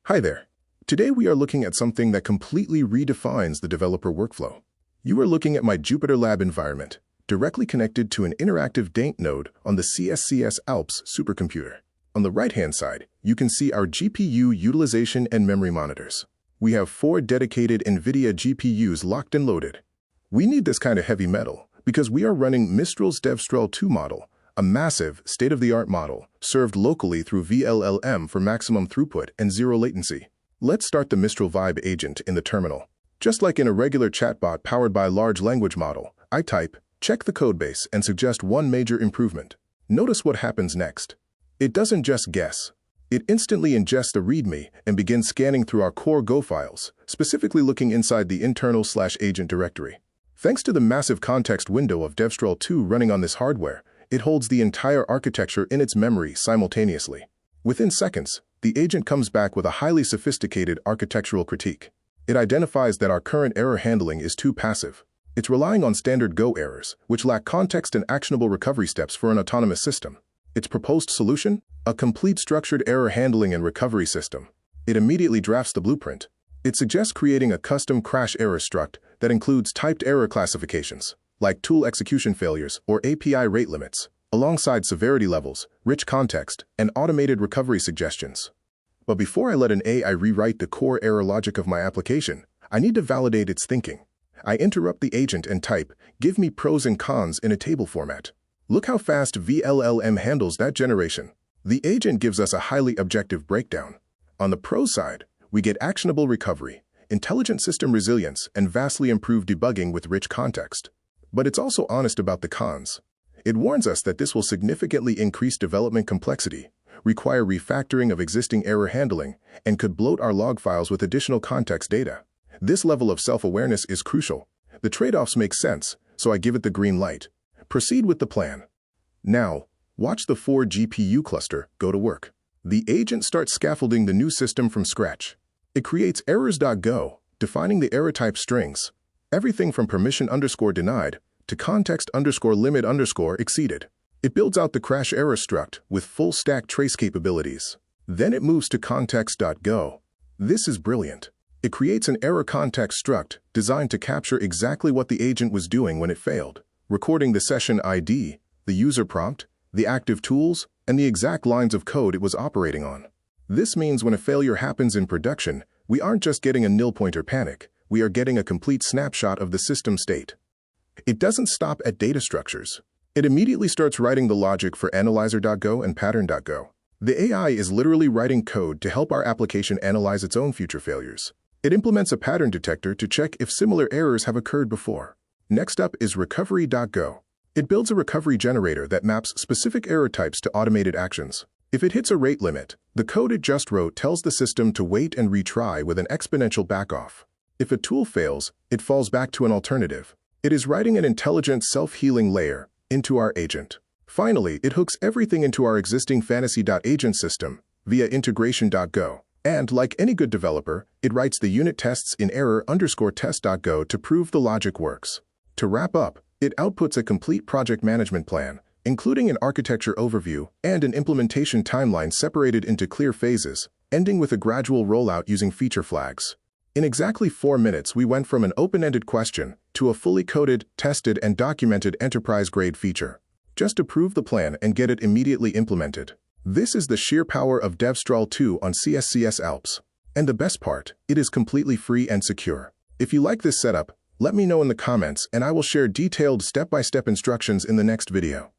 Hi there. Today we are looking at something that completely redefines the developer workflow. You are looking at my Jupyter Lab environment, directly connected to an interactive Daint node on the CSCS Alps Supercomputer. On the right-hand side, you can see our GPU utilization and memory monitors. We have 4 dedicated NVIDIA GPUs locked and loaded. We need this kind of heavy metal because we are running Mistral's Devstral 2 model, a massive, state-of-the-art model served locally through vLLM for maximum throughput and zero latency. Let's start the Mistral Vibe agent in the terminal. Just like in a regular chatbot powered by a large language model, I type, check the codebase, and suggest one major improvement. Notice what happens next. It doesn't just guess. It instantly ingests the README and begins scanning through our core Go files, specifically looking inside the internal/agent directory. Thanks to the massive context window of Devstral 2 running on this hardware, it holds the entire architecture in its memory simultaneously. Within seconds, the agent comes back with a highly sophisticated architectural critique. It identifies that our current error handling is too passive. It's relying on standard Go errors, which lack context and actionable recovery steps for an autonomous system. Its proposed solution? A complete structured error handling and recovery system. It immediately drafts the blueprint. It suggests creating a custom crash error struct that includes typed error classifications, like tool execution failures or API rate limits, alongside severity levels, rich context, and automated recovery suggestions. But before I let an AI rewrite the core error logic of my application, I need to validate its thinking. I interrupt the agent and type, give me pros and cons in a table format. Look how fast vLLM handles that generation. The agent gives us a highly objective breakdown. On the pros side, we get actionable recovery, intelligent system resilience, and vastly improved debugging with rich context. But it's also honest about the cons. It warns us that this will significantly increase development complexity, require refactoring of existing error handling, and could bloat our log files with additional context data. This level of self-awareness is crucial. The trade-offs make sense, so I give it the green light. Proceed with the plan. Now, watch the 4 GPU cluster go to work. The agent starts scaffolding the new system from scratch. It creates errors.go, defining the error type strings, everything from permission_denied to context_limit_exceeded. It builds out the crash error struct with full stack trace capabilities. Then it moves to context.go. This is brilliant. It creates an error context struct designed to capture exactly what the agent was doing when it failed, recording the session ID, the user prompt, the active tools, and the exact lines of code it was operating on. This means when a failure happens in production, we aren't just getting a nil pointer panic, we are getting a complete snapshot of the system state. It doesn't stop at data structures. It immediately starts writing the logic for analyzer.go and pattern.go. The AI is literally writing code to help our application analyze its own future failures. It implements a pattern detector to check if similar errors have occurred before. Next up is recovery.go. It builds a recovery generator that maps specific error types to automated actions. If it hits a rate limit, the code it just wrote tells the system to wait and retry with an exponential backoff. If a tool fails, it falls back to an alternative. It is writing an intelligent self-healing layer into our agent. Finally, it hooks everything into our existing fantasy.agent system via integration.go. And like any good developer, it writes the unit tests in error_test.go to prove the logic works. To wrap up, it outputs a complete project management plan, including an architecture overview and an implementation timeline separated into clear phases, ending with a gradual rollout using feature flags. In exactly 4 minutes, we went from an open-ended question to a fully coded, tested, and documented enterprise-grade feature. Just approve the plan and get it immediately implemented. This is the sheer power of Devstral 2 on CSCS Alps. And the best part, it is completely free and secure. If you like this setup, let me know in the comments and I will share detailed step-by-step instructions in the next video.